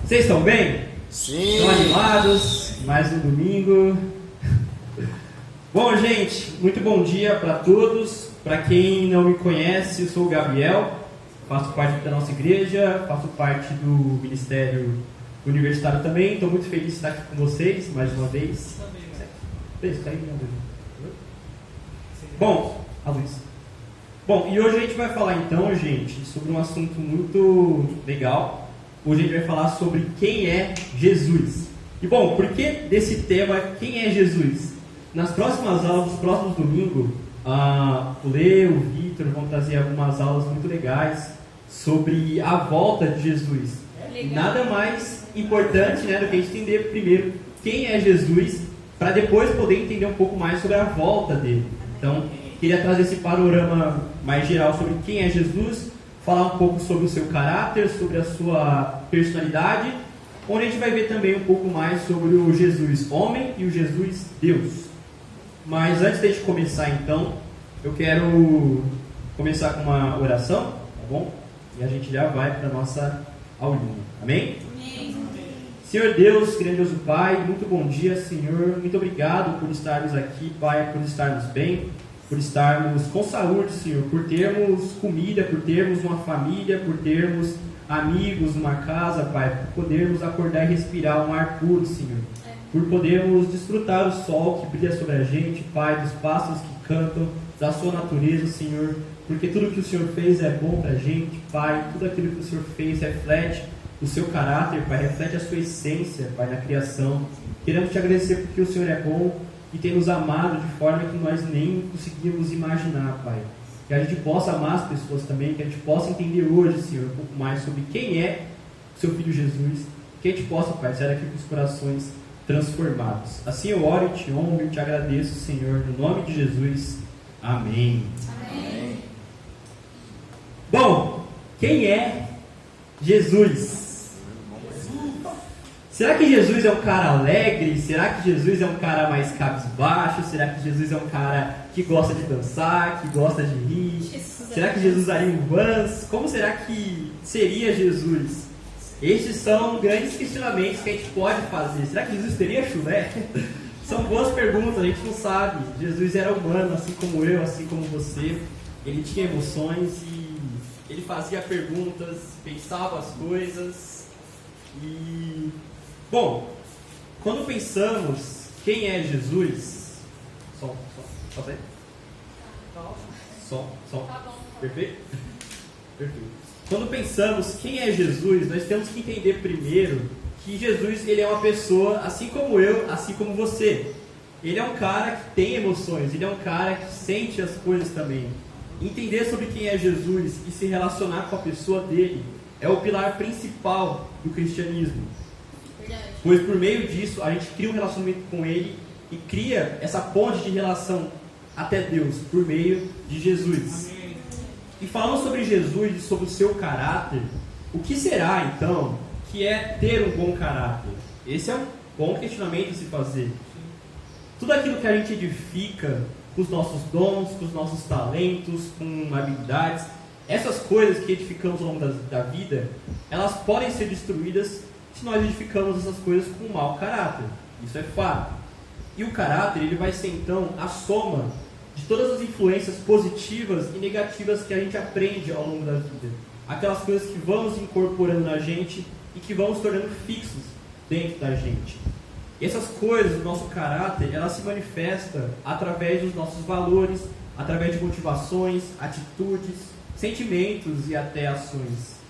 Vocês estão bem? Sim. Estão animados? Mais um domingo. Bom, gente, muito bom dia para todos. Para quem não me conhece, eu sou o Gabriel, faço parte da nossa igreja, faço parte do Ministério Universitário também. Estou muito feliz de estar aqui com vocês mais uma vez. Bom, a luz. Bom, e hoje a gente vai falar então, gente, sobre um assunto muito legal. Hoje a gente vai falar sobre quem é Jesus. E bom, por que desse tema, quem é Jesus? Nas próximas aulas, nos próximos domingos, o Lê, o Vitor vão trazer algumas aulas muito legais sobre a volta de Jesus. E nada mais importante, né, do que a gente entender primeiro quem é Jesus, para depois poder entender um pouco mais sobre a volta dele. Então, queria trazer esse panorama mais geral sobre quem é Jesus, falar um pouco sobre o seu caráter, sobre a sua personalidade, onde a gente vai ver também um pouco mais sobre o Jesus homem e o Jesus Deus. Mas antes de a gente começar então, eu quero começar com uma oração, tá bom? E a gente já vai para a nossa aulinha, amém? Amém. Senhor Deus, grandioso Pai, muito bom dia, Senhor. Muito obrigado por estarmos aqui, Pai, por estarmos bem, por estarmos com saúde, Senhor, por termos comida, por termos uma família, por termos amigos, uma casa, Pai, por podermos acordar e respirar um ar puro, Senhor. Por podermos desfrutar o sol que brilha sobre a gente, Pai, dos pássaros que cantam, da sua natureza, Senhor, porque tudo que o Senhor fez é bom para a gente, Pai, tudo aquilo que o Senhor fez reflete o seu caráter, Pai, reflete a sua essência, Pai, na criação. Queremos te agradecer porque o Senhor é bom e tem nos amado de forma que nós nem conseguimos imaginar, Pai. Que a gente possa amar as pessoas também, que a gente possa entender hoje, Senhor, um pouco mais sobre quem é o seu Filho Jesus, que a gente possa, Pai, sair daqui com os corações transformados. Assim eu oro e te honro e te agradeço, Senhor, no nome de Jesus. Amém. Amém. Bom, quem é Jesus? Será que Jesus é um cara alegre? Será que Jesus é um cara mais cabisbaixo? Será que Jesus é um cara que gosta de dançar, que gosta de rir? Será que Jesus usaria um Vans? Como será que seria Jesus? Estes são grandes questionamentos que a gente pode fazer. Será que Jesus teria chulé? São boas perguntas, a gente não sabe. Jesus era humano, assim como eu, assim como você. Ele tinha emoções e ele fazia perguntas, pensava as coisas. E, bom, quando pensamos quem é Jesus... Som. Perfeito? Perfeito. Quando pensamos quem é Jesus, nós temos que entender primeiro que Jesus, ele é uma pessoa assim como eu, assim como você. Ele é um cara que tem emoções, ele é um cara que sente as coisas também. Entender sobre quem é Jesus e se relacionar com a pessoa dele é o pilar principal do cristianismo. Verdade. Pois por meio disso a gente cria um relacionamento com ele e cria essa ponte de relação até Deus por meio de Jesus. Amém. E falando sobre Jesus e sobre o seu caráter, o que será então que é ter um bom caráter? Esse é um bom questionamento a se fazer. Tudo aquilo que a gente edifica com os nossos dons, com os nossos talentos, com habilidades, essas coisas que edificamos ao longo da vida, elas podem ser destruídas se nós edificamos essas coisas com um mau caráter. Isso é fato. E o caráter, ele vai ser então a soma de todas as influências positivas e negativas que a gente aprende ao longo da vida. Aquelas coisas que vamos incorporando na gente e que vão se tornando fixos dentro da gente. E essas coisas do nosso caráter, elas se manifestam através dos nossos valores, através de motivações, atitudes, sentimentos e até ações.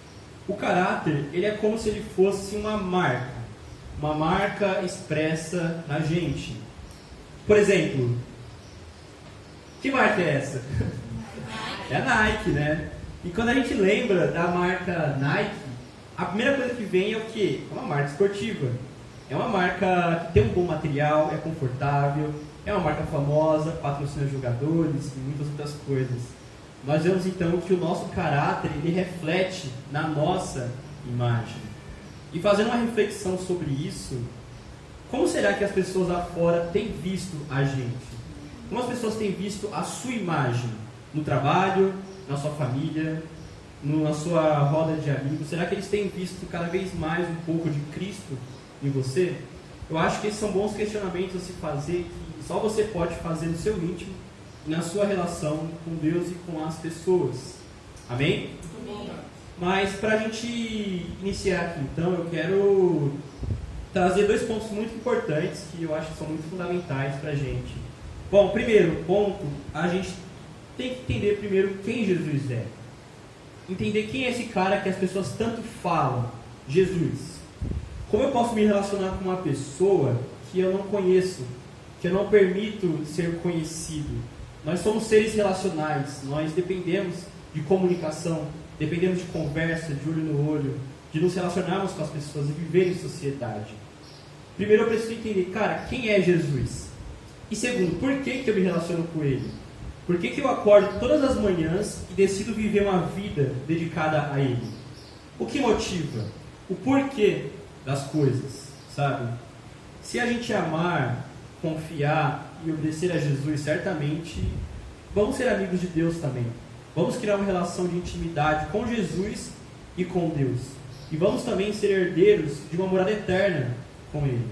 O caráter, ele é como se ele fosse uma marca expressa na gente. Por exemplo, que marca é essa? É a Nike, né? E quando a gente lembra da marca Nike, a primeira coisa que vem é o quê? É uma marca esportiva. É uma marca que tem um bom material, é confortável, é uma marca famosa, patrocina jogadores e muitas outras coisas. Nós vemos então que o nosso caráter, ele reflete na nossa imagem. E fazendo uma reflexão sobre isso, como será que as pessoas lá fora têm visto a gente? Como as pessoas têm visto a sua imagem no trabalho, na sua família, na sua roda de amigos? Será que eles têm visto cada vez mais um pouco de Cristo em você? Eu acho que esses são bons questionamentos a se fazer, que só você pode fazer no seu íntimo, na sua relação com Deus e com as pessoas. Amém? Amém. Mas para a gente iniciar aqui, então, eu quero trazer 2 pontos muito importantes que eu acho que são muito fundamentais para a gente. Bom, primeiro ponto, a gente tem que entender primeiro quem Jesus é. Entender quem é esse cara que as pessoas tanto falam, Jesus. Como eu posso me relacionar com uma pessoa que eu não conheço, que eu não permito ser conhecido? Nós somos seres relacionais, nós dependemos de comunicação, dependemos de conversa, de olho no olho, de nos relacionarmos com as pessoas e viver em sociedade. Primeiro eu preciso entender, cara, quem é Jesus? E segundo, por que eu me relaciono com Ele? Por que eu acordo todas as manhãs e decido viver uma vida dedicada a Ele? O que motiva? O porquê das coisas, sabe? Se a gente amar, confiar e obedecer a Jesus, certamente vamos ser amigos de Deus também. Vamos criar uma relação de intimidade com Jesus e com Deus. E vamos também ser herdeiros de uma morada eterna com Ele.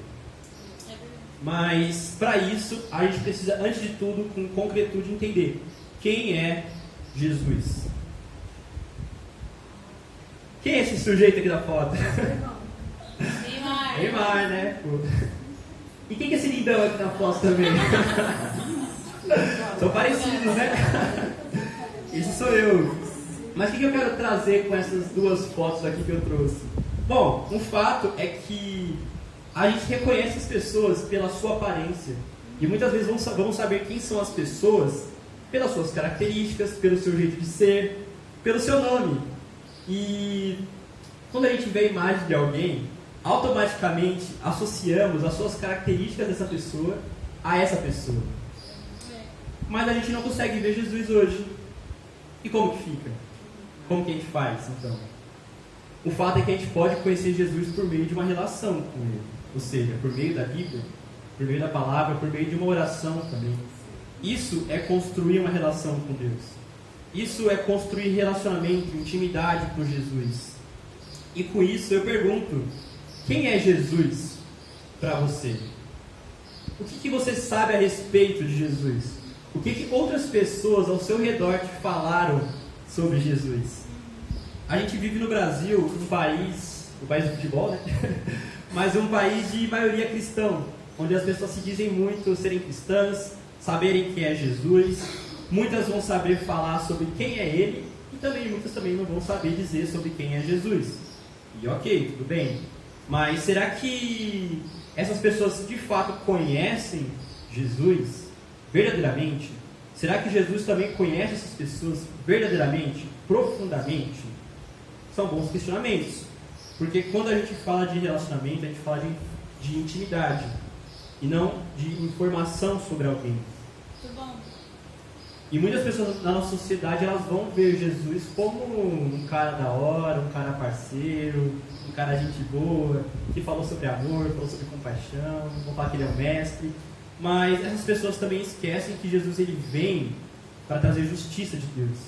Mas, para isso, a gente precisa, antes de tudo, com concretude, entender quem é Jesus. Quem é esse sujeito aqui da foto? Neymar, né? Pô. E quem que é esse lindão aqui na foto também? São parecidos, né? Esse sou eu. Mas o que eu quero trazer com essas 2 fotos aqui que eu trouxe? Bom, um fato é que a gente reconhece as pessoas pela sua aparência. E muitas vezes vamos saber quem são as pessoas pelas suas características, pelo seu jeito de ser, pelo seu nome. E quando a gente vê a imagem de alguém, automaticamente associamos as suas características dessa pessoa a essa pessoa. Mas a gente não consegue ver Jesus hoje. E como que fica? Como que a gente faz, então? O fato é que a gente pode conhecer Jesus por meio de uma relação com Ele. Ou seja, por meio da Bíblia, por meio da palavra, por meio de uma oração também. Isso é construir uma relação com Deus. Isso é construir relacionamento, intimidade com Jesus. E com isso eu pergunto, quem é Jesus para você? O que você sabe a respeito de Jesus? O que outras pessoas ao seu redor te falaram sobre Jesus? A gente vive no Brasil, um país do futebol, né? Mas um país de maioria cristão, onde as pessoas se dizem muito serem cristãs, saberem quem é Jesus. Muitas vão saber falar sobre quem é Ele, e muitas também não vão saber dizer sobre quem é Jesus. E ok, tudo bem. Mas será que essas pessoas de fato conhecem Jesus verdadeiramente? Será que Jesus também conhece essas pessoas verdadeiramente, profundamente? São bons questionamentos. Porque quando a gente fala de relacionamento, a gente fala de intimidade e não de informação sobre alguém. Muito bom. E muitas pessoas na nossa sociedade, elas vão ver Jesus como um cara da hora, um cara parceiro, um cara gente boa, que falou sobre amor, falou sobre compaixão, vão falar que ele é o mestre. Mas essas pessoas também esquecem que Jesus ele vem para trazer justiça de Deus.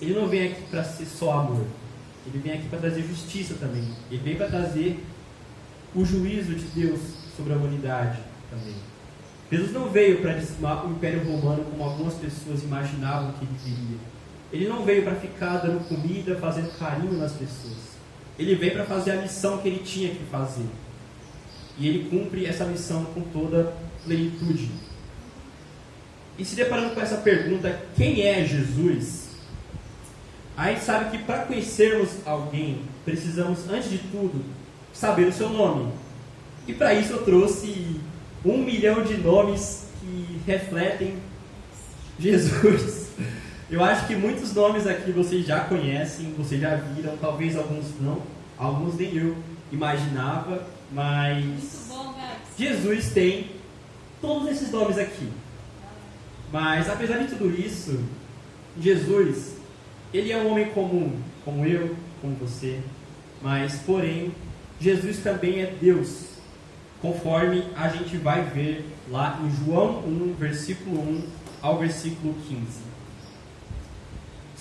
Ele não vem aqui para ser só amor. Ele vem aqui para trazer justiça também. Ele vem para trazer o juízo de Deus sobre a humanidade também. Jesus não veio para dizimar o Império Romano como algumas pessoas imaginavam que ele viria. Ele não veio para ficar dando comida, fazendo carinho nas pessoas. Ele veio para fazer a missão que ele tinha que fazer. E ele cumpre essa missão com toda plenitude. E se deparando com essa pergunta, quem é Jesus? A gente sabe que para conhecermos alguém, precisamos, antes de tudo, saber o seu nome. E para isso eu trouxe 1 milhão de nomes que refletem Jesus. Eu acho que muitos nomes aqui vocês já conhecem, vocês já viram, talvez alguns não, alguns nem eu imaginava, mas Muito bom, Gabs. Jesus tem todos esses nomes aqui. Mas apesar de tudo isso, Jesus, ele é um homem comum, como eu, como você, mas porém, Jesus também é Deus, conforme a gente vai ver lá em João 1, versículo 1 ao versículo 15.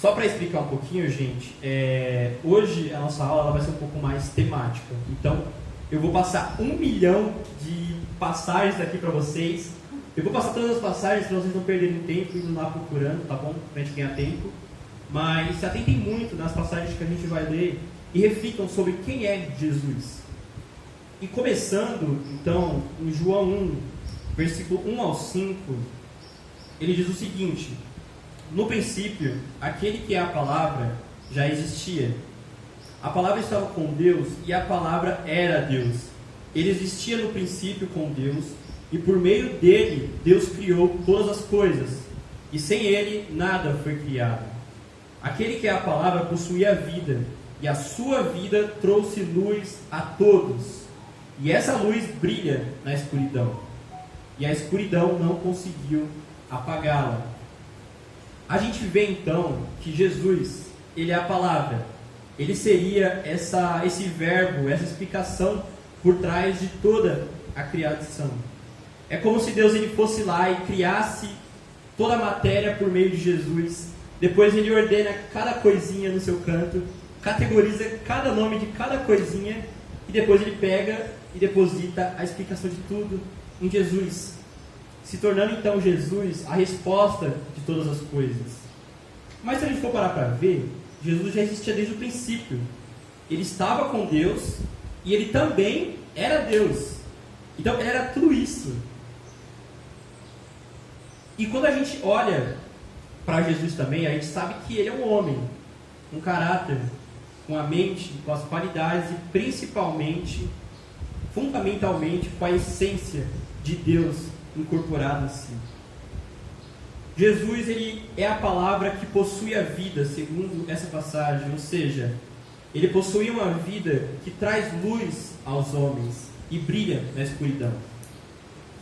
Só para explicar um pouquinho, gente, hoje a nossa aula ela vai ser um pouco mais temática. Então, eu vou passar 1 milhão de passagens aqui para vocês. Eu vou passar todas as passagens para vocês não perderem tempo indo lá procurando, tá bom? Para a gente ganhar tempo. Mas se atentem muito nas passagens que a gente vai ler e reflitam sobre quem é Jesus. E começando, então, em João 1, versículo 1 ao 5, ele diz o seguinte: no princípio, aquele que é a palavra já existia. A palavra estava com Deus e a palavra era Deus. Ele existia no princípio com Deus e por meio dele Deus criou todas as coisas. E sem ele nada foi criado. Aquele que é a palavra possuía a vida e a sua vida trouxe luz a todos. E essa luz brilha na escuridão. E a escuridão não conseguiu apagá-la. A gente vê então que Jesus, ele é a palavra. Ele seria esse verbo, essa explicação por trás de toda a criação. É como se Deus ele fosse lá e criasse toda a matéria por meio de Jesus. Depois ele ordena cada coisinha no seu canto, categoriza cada nome de cada coisinha e depois ele pega e deposita a explicação de tudo em Jesus, se tornando então Jesus a resposta de todas as coisas. Mas se a gente for parar para ver, Jesus já existia desde o princípio. Ele estava com Deus e ele também era Deus. Então ele era tudo isso. E quando a gente olha para Jesus também, a gente sabe que ele é um homem, um caráter, com a mente, com as qualidades e principalmente, fundamentalmente, com a essência de Deus incorporada em si. Jesus, ele é a palavra que possui a vida, segundo essa passagem, ou seja, ele possui uma vida que traz luz aos homens e brilha na escuridão.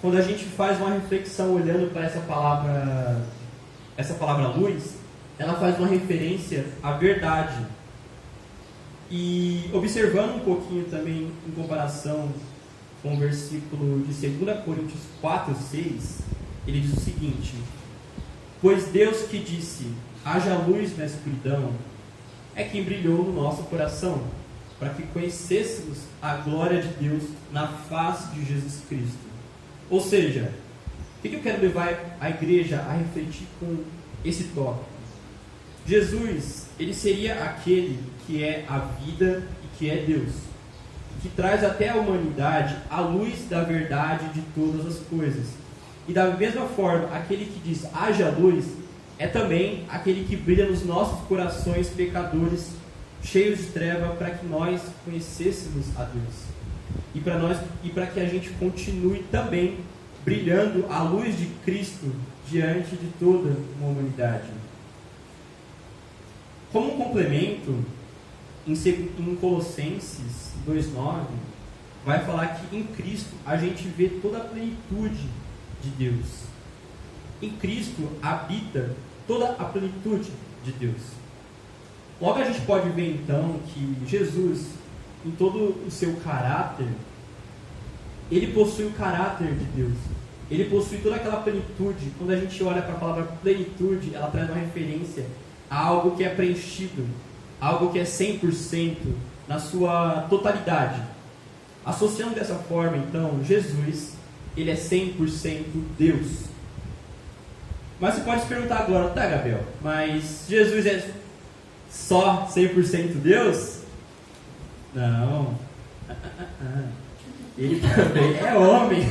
Quando a gente faz uma reflexão olhando para essa palavra luz, ela faz uma referência à verdade. E observando um pouquinho também em comparação com o versículo de 2 Coríntios 4, 6, ele diz o seguinte: pois Deus que disse, haja luz na escuridão, é quem brilhou no nosso coração, para que conhecêssemos a glória de Deus na face de Jesus Cristo. Ou seja, o que eu quero levar a igreja a refletir com esse tópico? Jesus, ele seria aquele que é a vida e que é Deus, que traz até a humanidade a luz da verdade de todas as coisas. E da mesma forma, aquele que diz, haja luz, é também aquele que brilha nos nossos corações pecadores, cheios de treva, para que nós conhecêssemos a Deus. E para que a gente continue também brilhando a luz de Cristo diante de toda uma humanidade. Como um complemento, em Colossenses 2,9, vai falar que em Cristo a gente vê toda a plenitude de Deus. Em Cristo habita toda a plenitude de Deus. Logo a gente pode ver então que Jesus, em todo o seu caráter, ele possui o caráter de Deus. Ele possui toda aquela plenitude. Quando a gente olha para a palavra plenitude, ela traz uma referência a algo que é preenchido, algo que é 100% na sua totalidade. Associando dessa forma, então, Jesus, ele é 100% Deus. Mas você pode se perguntar agora, tá, Gabriel, mas Jesus é só 100% Deus? Não. Ele também é homem.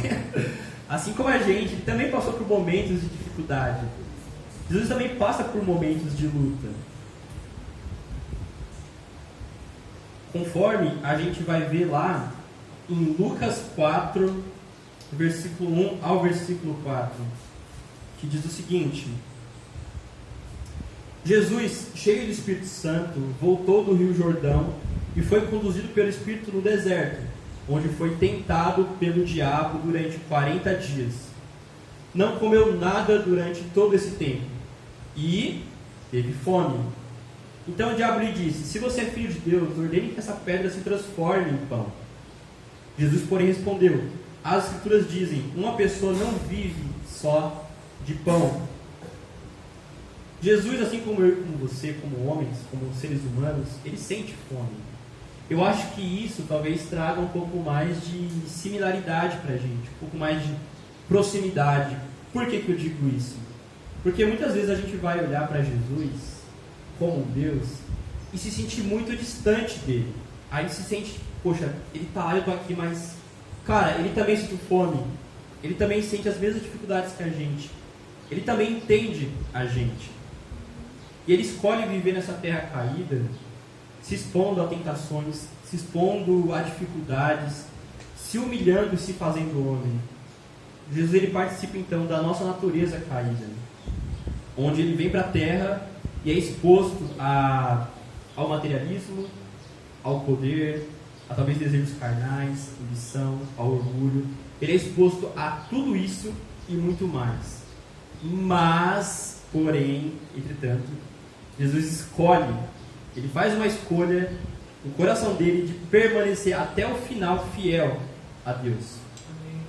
Assim como a gente, ele também passou por momentos de dificuldade. Jesus também passa por momentos de luta. Conforme a gente vai ver lá em Lucas 4, versículo 1 ao versículo 4, que diz o seguinte: Jesus, cheio do Espírito Santo, voltou do Rio Jordão e foi conduzido pelo Espírito no deserto, onde foi tentado pelo diabo durante 40 dias. Não comeu nada durante todo esse tempo e teve fome. Então o diabo lhe disse: se você é filho de Deus, ordene que essa pedra se transforme em pão. Jesus, porém, respondeu: as Escrituras dizem, uma pessoa não vive só de pão. Jesus, assim como eu e como você, como homens, como seres humanos, ele sente fome. Eu acho que isso talvez traga um pouco mais de similaridade para a gente, um pouco mais de proximidade. Por que eu digo isso? Porque muitas vezes a gente vai olhar para Jesus como Deus e se sentir muito distante dele. Aí se sente, poxa, ele está lá, eu estou aqui, mas, cara, ele também sente fome. Ele também sente as mesmas dificuldades que a gente. Ele também entende a gente. E ele escolhe viver nessa terra caída, se expondo a tentações, se expondo a dificuldades, se humilhando e se fazendo homem. Jesus, ele participa então da nossa natureza caída, onde ele vem para a terra e é exposto ao materialismo, ao poder, a talvez desejos carnais, ambição, ao orgulho. Ele é exposto a tudo isso e muito mais. Mas, porém, entretanto, Jesus escolhe, ele faz uma escolha no coração dele de permanecer até o final fiel a Deus. Amém.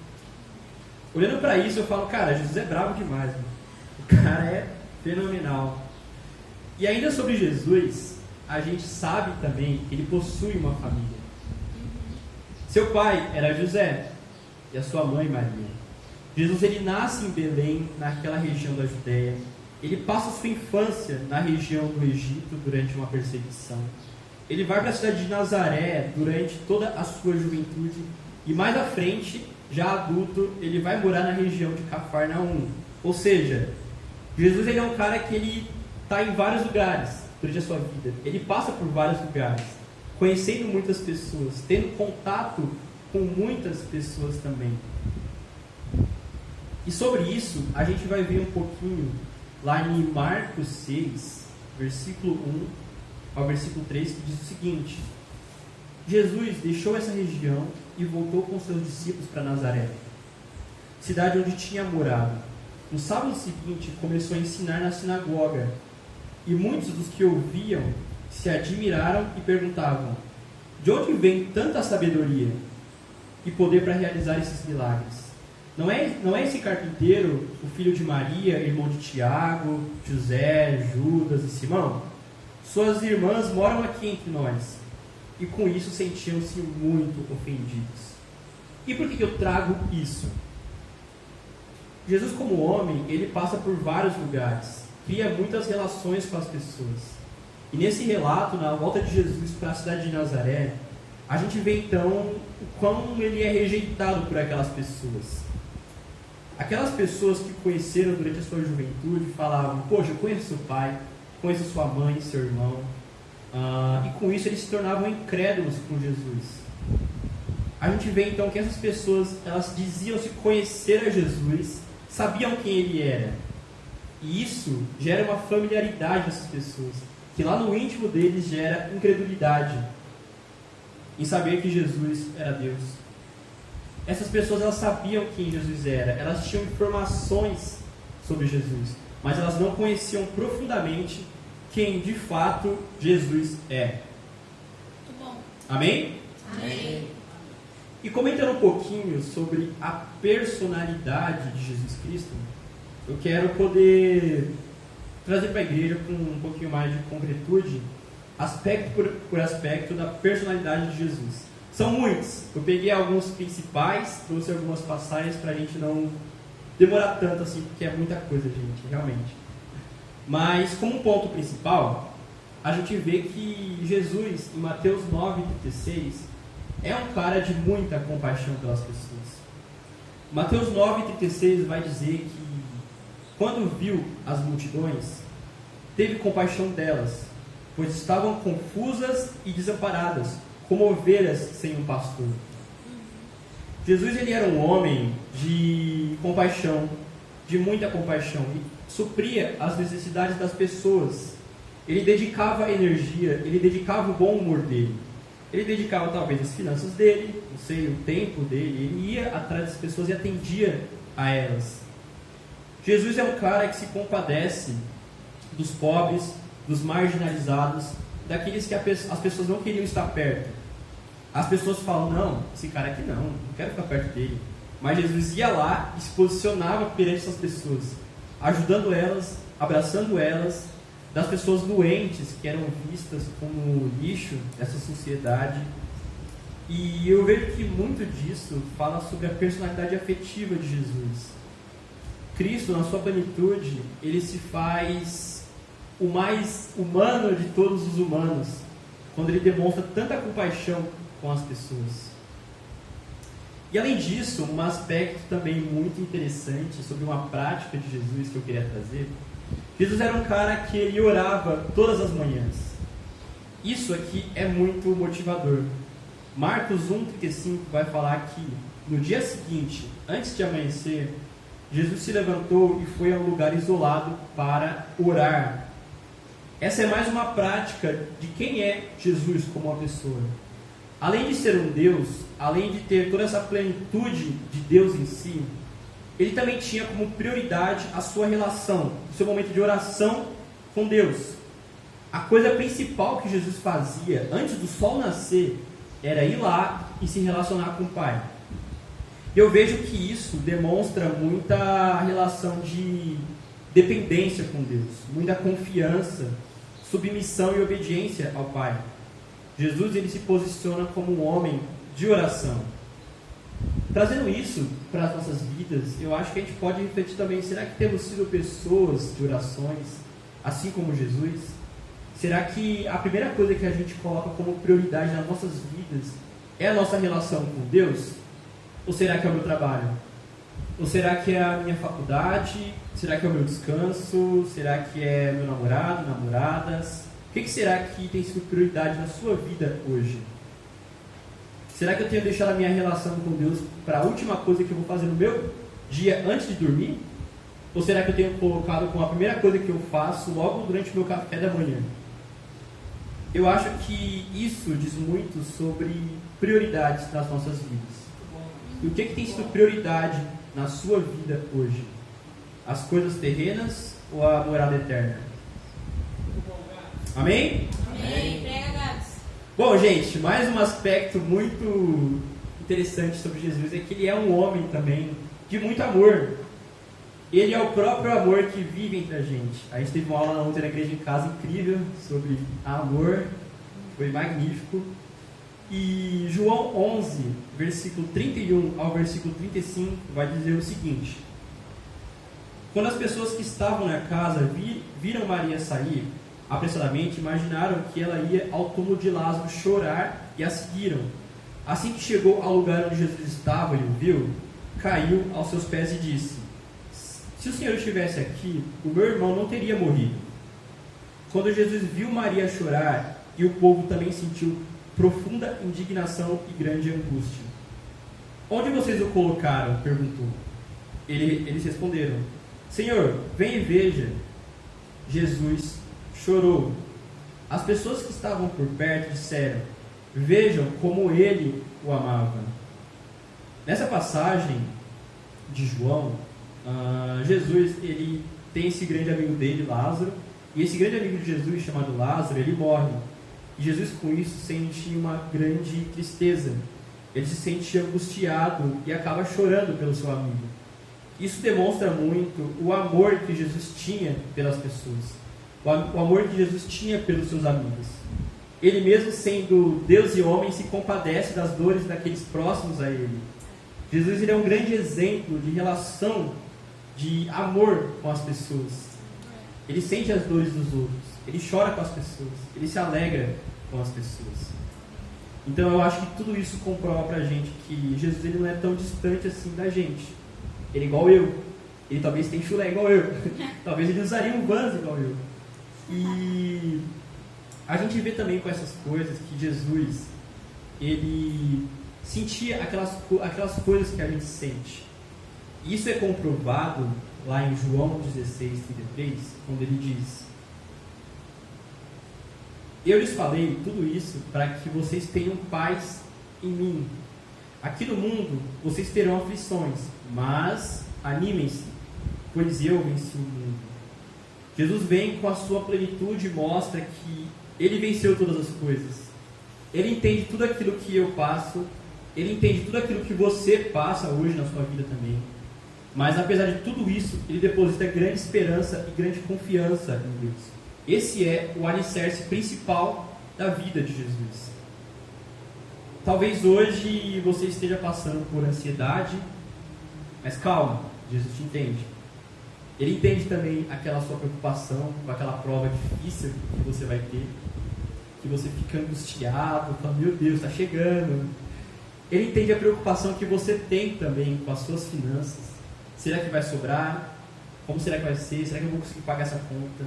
Olhando para isso, eu falo, cara, Jesus é bravo demais, mano. O cara é fenomenal. E ainda sobre Jesus, a gente sabe também que ele possui uma família. Seu pai era José e a sua mãe Maria. Jesus, ele nasce em Belém, naquela região da Judéia. Ele passa sua infância na região do Egito durante uma perseguição. Ele vai para a cidade de Nazaré durante toda a sua juventude. E mais à frente, já adulto, ele vai morar na região de Cafarnaum. Ou seja, Jesus, ele é um cara que ele está em vários lugares durante a sua vida. Ele passa por vários lugares, conhecendo muitas pessoas, tendo contato com muitas pessoas também. E sobre isso, a gente vai ver um pouquinho lá em Marcos 6, versículo 1 ao versículo 3, que diz o seguinte: Jesus deixou essa região e voltou com seus discípulos para Nazaré, cidade onde tinha morado. No sábado seguinte, começou a ensinar na sinagoga, e muitos dos que ouviam se admiraram e perguntavam: de onde vem tanta sabedoria e poder para realizar esses milagres? Não é esse carpinteiro o filho de Maria, irmão de Tiago, José, Judas e Simão? Suas irmãs moram aqui entre nós. E com isso sentiam-se muito ofendidos. E por que eu trago isso? Jesus, como homem, ele passa por vários lugares, cria muitas relações com as pessoas. E nesse relato, na volta de Jesus para a cidade de Nazaré, a gente vê então o quão ele é rejeitado por aquelas pessoas. Aquelas pessoas que conheceram durante a sua juventude falavam: poxa, eu conheço seu pai, conheço sua mãe, seu irmão. E com isso eles se tornavam incrédulos com Jesus. A gente vê então que essas pessoas, elas diziam se conhecer a Jesus, sabiam quem ele era. E isso gera uma familiaridade nessas pessoas, que lá no íntimo deles gera incredulidade em saber que Jesus era Deus. Essas pessoas, elas sabiam quem Jesus era, elas tinham informações sobre Jesus, mas elas não conheciam profundamente quem de fato Jesus é. Muito bom. Amém? Amém. E comentando um pouquinho sobre a personalidade de Jesus Cristo, eu quero poder trazer para a igreja com um pouquinho mais de concretude, aspecto por aspecto da personalidade de Jesus. São muitos. Eu peguei alguns principais, trouxe algumas passagens para a gente não demorar tanto assim, porque é muita coisa, gente, realmente. Mas, como um ponto principal, a gente vê que Jesus, em Mateus 9,36, é um cara de muita compaixão pelas pessoas. Mateus 9,36 vai dizer que, quando viu as multidões, teve compaixão delas, pois estavam confusas e desamparadas, como ovelhas sem um pastor. Jesus, ele era um homem de compaixão, de muita compaixão, e supria as necessidades das pessoas. Ele dedicava energia, ele dedicava o bom humor dele. Ele dedicava talvez as finanças dele, não sei, o tempo dele. Ele ia atrás das pessoas e atendia a elas. Jesus é um cara que se compadece dos pobres, dos marginalizados, daqueles que as pessoas não queriam estar perto. As pessoas falam: não, esse cara aqui não quero ficar perto dele. Mas Jesus ia lá e se posicionava perante essas pessoas, ajudando elas abraçando elas, das pessoas doentes que eram vistas como lixo dessa sociedade. E eu vejo que muito disso fala sobre a personalidade afetiva de Jesus. Cristo, na sua plenitude, ele se faz o mais humano de todos os humanos, quando ele demonstra tanta compaixão com as pessoas. E além disso, um aspecto também muito interessante sobre uma prática de Jesus que eu queria trazer. Jesus era um cara que ele orava todas as manhãs. Isso aqui é muito motivador. Marcos 1,35 vai falar que no dia seguinte, antes de amanhecer, Jesus se levantou e foi a um lugar isolado para orar. Essa é mais uma prática de quem é Jesus como uma pessoa. Além de ser um Deus, além de ter toda essa plenitude de Deus em si, ele também tinha como prioridade a sua relação, o seu momento de oração com Deus. A coisa principal que Jesus fazia antes do sol nascer era ir lá e se relacionar com o Pai. Eu vejo que isso demonstra muita relação de dependência com Deus, muita confiança, submissão e obediência ao Pai. Jesus ele se posiciona como um homem de oração. Trazendo isso para as nossas vidas, eu acho que a gente pode refletir também, será que temos sido pessoas de orações, assim como Jesus? Será que a primeira coisa que a gente coloca como prioridade nas nossas vidas é a nossa relação com Deus? Ou será que é o meu trabalho? Ou será que é a minha faculdade? Será que é o meu descanso? Será que é meu namorado, namoradas? O que será que tem sido prioridade na sua vida hoje? Será que eu tenho deixado a minha relação com Deus para a última coisa que eu vou fazer no meu dia antes de dormir? Ou será que eu tenho colocado como a primeira coisa que eu faço logo durante o meu café da manhã? Eu acho que isso diz muito sobre prioridades nas nossas vidas. E o que tem sido prioridade na sua vida hoje? As coisas terrenas ou a morada eterna? Amém? Amém. Prega, Gabs. Bom, gente, mais um aspecto muito interessante sobre Jesus é que ele é um homem também de muito amor. Ele é o próprio amor que vive entre a gente. A gente teve uma aula ontem na igreja em casa incrível sobre amor, foi magnífico. E João 11, versículo 31 ao versículo 35 vai dizer o seguinte: quando as pessoas que estavam na casa viram Maria sair apressadamente, imaginaram que ela ia ao túmulo de Lázaro chorar e a seguiram. Assim que chegou ao lugar onde Jesus estava e o viu, caiu aos seus pés e disse: se o Senhor estivesse aqui, o meu irmão não teria morrido. Quando Jesus viu Maria chorar e o povo também sentiu profunda indignação e grande angústia. Onde vocês o colocaram? Perguntou. Eles responderam: Senhor, vem e veja. Jesus chorou. As pessoas que estavam por perto disseram: vejam como ele o amava. Nessa passagem de João, Jesus ele tem esse grande amigo dele, Lázaro, e esse grande amigo de Jesus, chamado Lázaro, ele morre. E Jesus com isso sente uma grande tristeza. Ele se sente angustiado e acaba chorando pelo seu amigo. Isso demonstra muito o amor que Jesus tinha pelas pessoas, o amor que Jesus tinha pelos seus amigos. Ele mesmo sendo Deus e homem se compadece das dores daqueles próximos a ele. Jesus ele é um grande exemplo de relação, de amor com as pessoas. Ele sente as dores dos outros, ele chora com as pessoas, ele se alegra com as pessoas. Então eu acho que tudo isso comprova pra gente que Jesus ele não é tão distante assim da gente. Ele é igual eu, ele talvez tenha chulé igual eu, talvez ele usaria um Vans igual eu. E a gente vê também com essas coisas que Jesus ele sentia aquelas coisas que a gente sente. Isso é comprovado lá em João 16:33, quando ele diz: eu lhes falei tudo isso para que vocês tenham paz em mim. Aqui no mundo vocês terão aflições, mas animem-se, pois eu venci o mundo. Jesus vem com a sua plenitude e mostra que ele venceu todas as coisas. Ele entende tudo aquilo que eu passo, ele entende tudo aquilo que você passa hoje na sua vida também. Mas apesar de tudo isso, ele deposita grande esperança e grande confiança em Deus. Esse é o alicerce principal da vida de Jesus. Talvez hoje você esteja passando por ansiedade, mas calma, Jesus te entende. Ele entende também aquela sua preocupação com aquela prova difícil que você vai ter, que você fica angustiado, fala, meu Deus, está chegando. Ele entende a preocupação que você tem também com as suas finanças. Será que vai sobrar? Como será que vai ser? Será que eu vou conseguir pagar essa conta?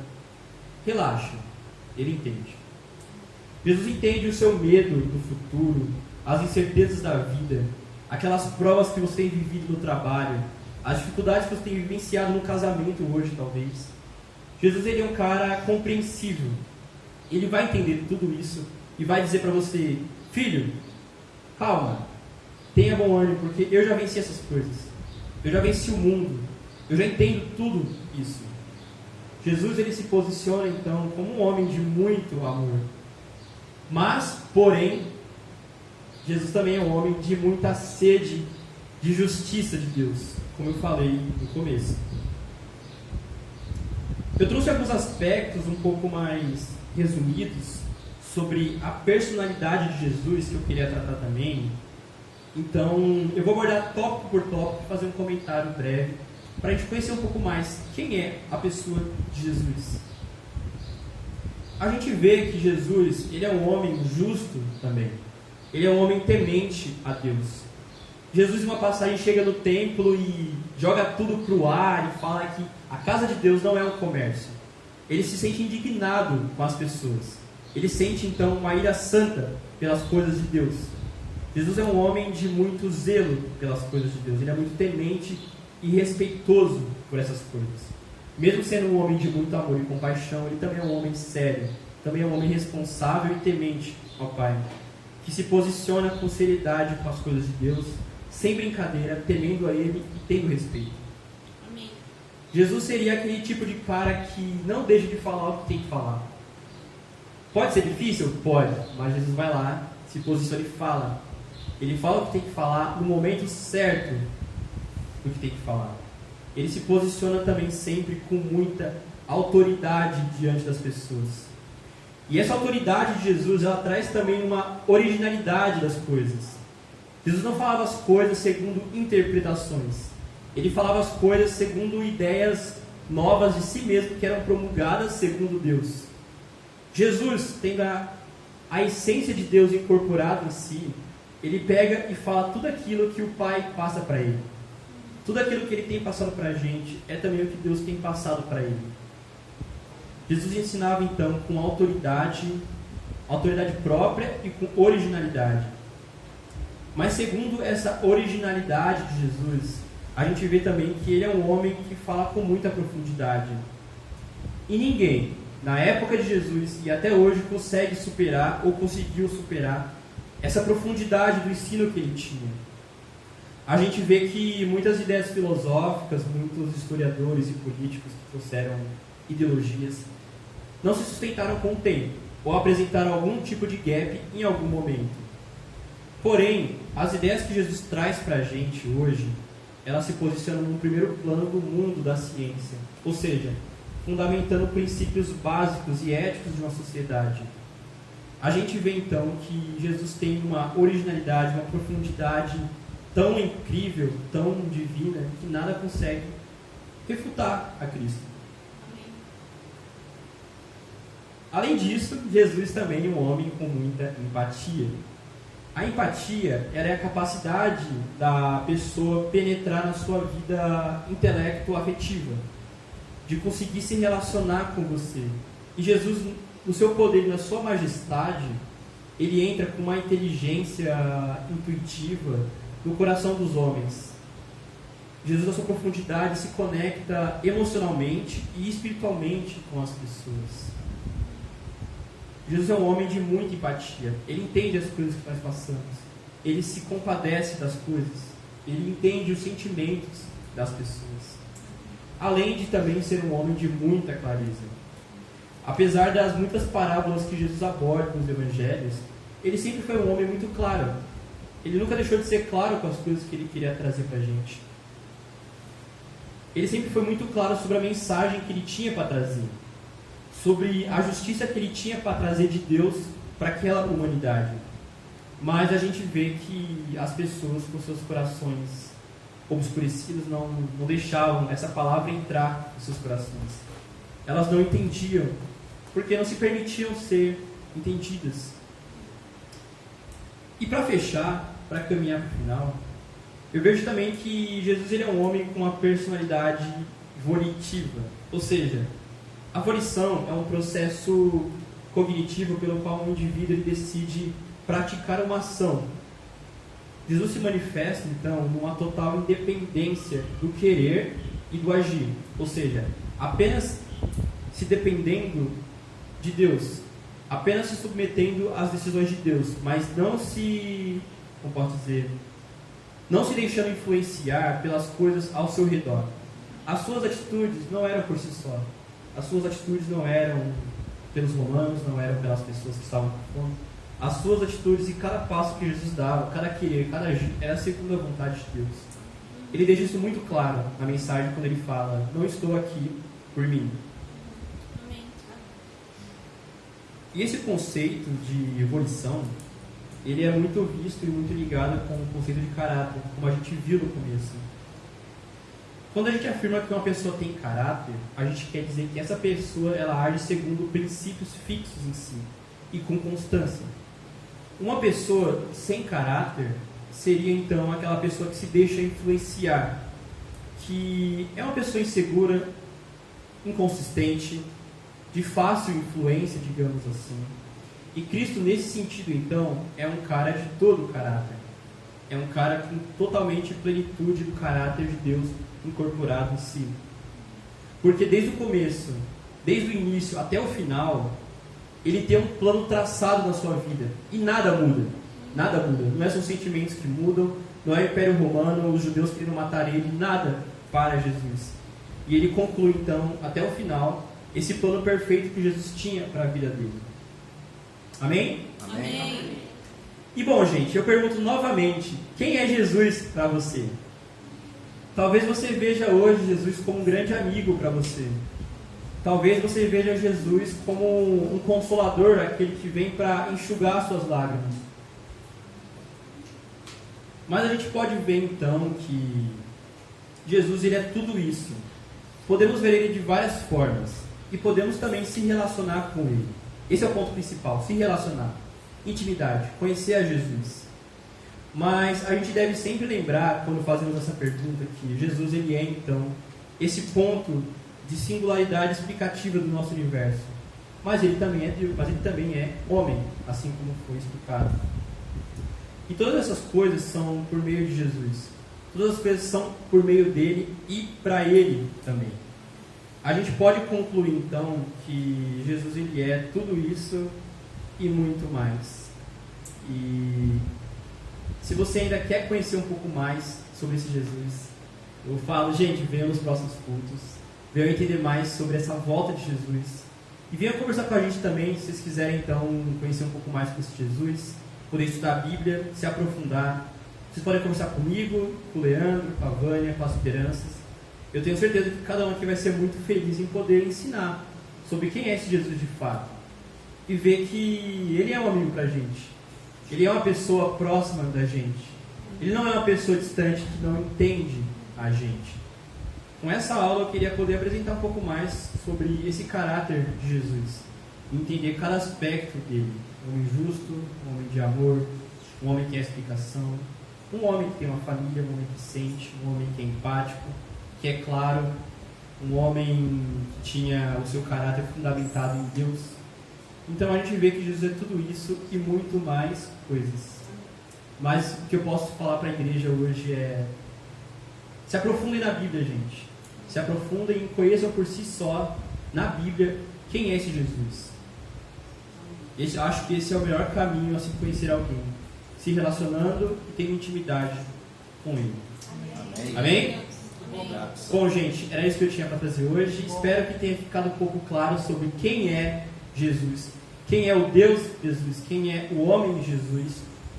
Relaxa, ele entende. Jesus entende o seu medo do futuro, as incertezas da vida, aquelas provas que você tem vivido no trabalho, as dificuldades que você tem vivenciado no casamento hoje, talvez. Jesus, ele é um cara compreensível. Ele vai entender tudo isso e vai dizer para você, filho, calma, tenha bom ânimo, porque eu já venci essas coisas. Eu já venci o mundo. Eu já entendo tudo isso. Jesus, ele se posiciona, então, como um homem de muito amor. Mas, porém, Jesus também é um homem de muita sede de justiça de Deus, como eu falei no começo. Eu trouxe alguns aspectos um pouco mais resumidos sobre a personalidade de Jesus, que eu queria tratar também. Então, eu vou abordar tópico por tópico e fazer um comentário breve para a gente conhecer um pouco mais quem é a pessoa de Jesus. A gente vê que Jesus, ele é um homem justo também. Ele é um homem temente a Deus. Jesus, em uma passagem, chega no templo e joga tudo para o ar e fala que a casa de Deus não é um comércio. Ele se sente indignado com as pessoas. Ele sente, então, uma ira santa pelas coisas de Deus. Jesus é um homem de muito zelo pelas coisas de Deus. Ele é muito temente e respeitoso por essas coisas. Mesmo sendo um homem de muito amor e compaixão, ele também é um homem sério. Também é um homem responsável e temente ao Pai, que se posiciona com seriedade com as coisas de Deus, sem brincadeira, temendo a Ele e tendo respeito. Amém. Jesus seria aquele tipo de cara que não deixa de falar o que tem que falar. Pode ser difícil? Pode, mas Jesus vai lá, se posiciona e fala. Ele fala o que tem que falar no momento certo do que tem que falar. Ele se posiciona também sempre com muita autoridade diante das pessoas. E essa autoridade de Jesus, ela traz também uma originalidade das coisas. Jesus não falava as coisas segundo interpretações. Ele falava as coisas segundo ideias novas de si mesmo, que eram promulgadas segundo Deus. Jesus, tendo a essência de Deus incorporada em si, ele pega e fala tudo aquilo que o Pai passa para ele. Tudo aquilo que ele tem passado para a gente é também o que Deus tem passado para ele. Jesus ensinava então com autoridade própria e com originalidade. Mas segundo essa originalidade de Jesus, a gente vê também que ele é um homem que fala com muita profundidade. E ninguém, na época de Jesus e até hoje, consegue superar ou conseguiu superar essa profundidade do ensino que ele tinha. A gente vê que muitas ideias filosóficas, muitos historiadores e políticos que trouxeram ideologias, não se sustentaram com o tempo, ou apresentaram algum tipo de gap em algum momento. Porém, as ideias que Jesus traz para a gente hoje, elas se posicionam no primeiro plano do mundo da ciência, ou seja, fundamentando princípios básicos e éticos de uma sociedade. A gente vê então que Jesus tem uma originalidade, uma profundidade tão incrível, tão divina, que nada consegue refutar a Cristo. Além disso, Jesus também é um homem com muita empatia. A empatia era a capacidade da pessoa penetrar na sua vida intelecto-afetiva, de conseguir se relacionar com você. E Jesus, no seu poder e na sua majestade, ele entra com uma inteligência intuitiva no coração dos homens. Jesus, na sua profundidade, se conecta emocionalmente e espiritualmente com as pessoas. Jesus é um homem de muita empatia. Ele entende as coisas que nós passamos. Ele se compadece das coisas. Ele entende os sentimentos das pessoas. Além de também ser um homem de muita clareza. Apesar das muitas parábolas que Jesus aborda nos evangelhos, ele sempre foi um homem muito claro. Ele nunca deixou de ser claro com as coisas que ele queria trazer para a gente. ele sempre foi muito claro sobre a mensagem que ele tinha para trazer, sobre a justiça que ele tinha para trazer de Deus para aquela humanidade. Mas a gente vê que as pessoas com seus corações obscurecidos não deixavam essa palavra entrar nos seus corações. Elas não entendiam, porque não se permitiam ser entendidas. E para fechar, para caminhar para o final, eu vejo também que Jesus ele é um homem com uma personalidade volitiva. Ou seja, a volição é um processo cognitivo pelo qual um indivíduo ele decide praticar uma ação. Jesus se manifesta, então, numa total independência do querer e do agir. Ou seja, apenas se dependendo de Deus, apenas se submetendo às decisões de Deus, mas não se, como posso dizer, não se deixando influenciar pelas coisas ao seu redor. As suas atitudes não eram por si só. As suas atitudes não eram pelos romanos, não eram pelas pessoas que estavam com fome. As suas atitudes e cada passo que Jesus dava, cada querer, cada agir, era segundo a vontade de Deus. Ele deixa isso muito claro na mensagem quando ele fala: não estou aqui por mim. Amém. E esse conceito de evolução, ele é muito visto e muito ligado com o conceito de caráter, como a gente viu no começo. Quando a gente afirma que uma pessoa tem caráter, a gente quer dizer que essa pessoa ela age segundo princípios fixos em si e com constância. Uma pessoa sem caráter seria então aquela pessoa que se deixa influenciar, que é uma pessoa insegura, inconsistente, de fácil influência, digamos assim. E Cristo, nesse sentido, então, é um cara de todo o caráter. É um cara com totalmente plenitude do caráter de Deus incorporado em si. Porque desde o começo, desde o início até o final, ele tem um plano traçado na sua vida. E nada muda. Nada muda. Não são sentimentos que mudam, não é o Império Romano, os judeus querendo matar ele, nada para Jesus. E ele conclui, então, até o final, esse plano perfeito que Jesus tinha para a vida dele. Amém? Amém. E bom, gente, eu pergunto novamente, quem é Jesus para você? Talvez você veja hoje Jesus como um grande amigo para você. Talvez você veja Jesus como um consolador, aquele que vem para enxugar suas lágrimas. Mas a gente pode ver então que Jesus ele é tudo isso. Podemos ver ele de várias formas e podemos também se relacionar com ele. Esse é o ponto principal, se relacionar, intimidade, conhecer a Jesus. Mas a gente deve sempre lembrar, quando fazemos essa pergunta, que Jesus ele é então esse ponto de singularidade explicativa do nosso universo. Mas ele também é Deus, mas ele também é homem, assim como foi explicado. E todas essas coisas são por meio de Jesus. Todas as coisas são por meio dele e para ele também. A gente pode concluir então que Jesus ele é tudo isso e muito mais. E se você ainda quer conhecer um pouco mais sobre esse Jesus, eu falo, gente, venham nos próximos cultos, venham entender mais sobre essa volta de Jesus. E venham conversar com a gente também, se vocês quiserem então conhecer um pouco mais sobre esse Jesus, poder estudar a Bíblia, se aprofundar. Vocês podem conversar comigo, com o Leandro, com a Vânia, com as Esperanças. Eu tenho certeza que cada um aqui vai ser muito feliz em poder ensinar sobre quem é esse Jesus de fato. E ver que ele é um amigo pra gente. Ele é uma pessoa próxima da gente. Ele não é uma pessoa distante que não entende a gente. Com essa aula eu queria poder apresentar um pouco mais sobre esse caráter de Jesus. Entender cada aspecto dele. Um homem justo, um homem de amor, um homem que tem explicação, um homem que tem uma família, um homem que sente, um homem que é empático, que é claro, um homem que tinha o seu caráter fundamentado em Deus. Então a gente vê que Jesus é tudo isso e muito mais coisas. Mas o que eu posso falar para a igreja hoje é: se aprofundem na Bíblia, gente. Se aprofundem e conheçam por si só, na Bíblia, quem é esse Jesus. Acho que esse é o melhor caminho a se conhecer alguém. Se relacionando e tendo intimidade com ele. Amém? Amém? Bom, gente, era isso que eu tinha para trazer hoje. Espero que tenha ficado um pouco claro sobre quem é Jesus, quem é o Deus Jesus, quem é o homem Jesus.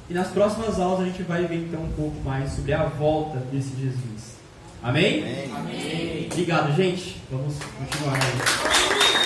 E nas próximas aulas a gente vai ver então um pouco mais sobre a volta desse Jesus. Amém? Amém. Obrigado, gente. Vamos continuar aí.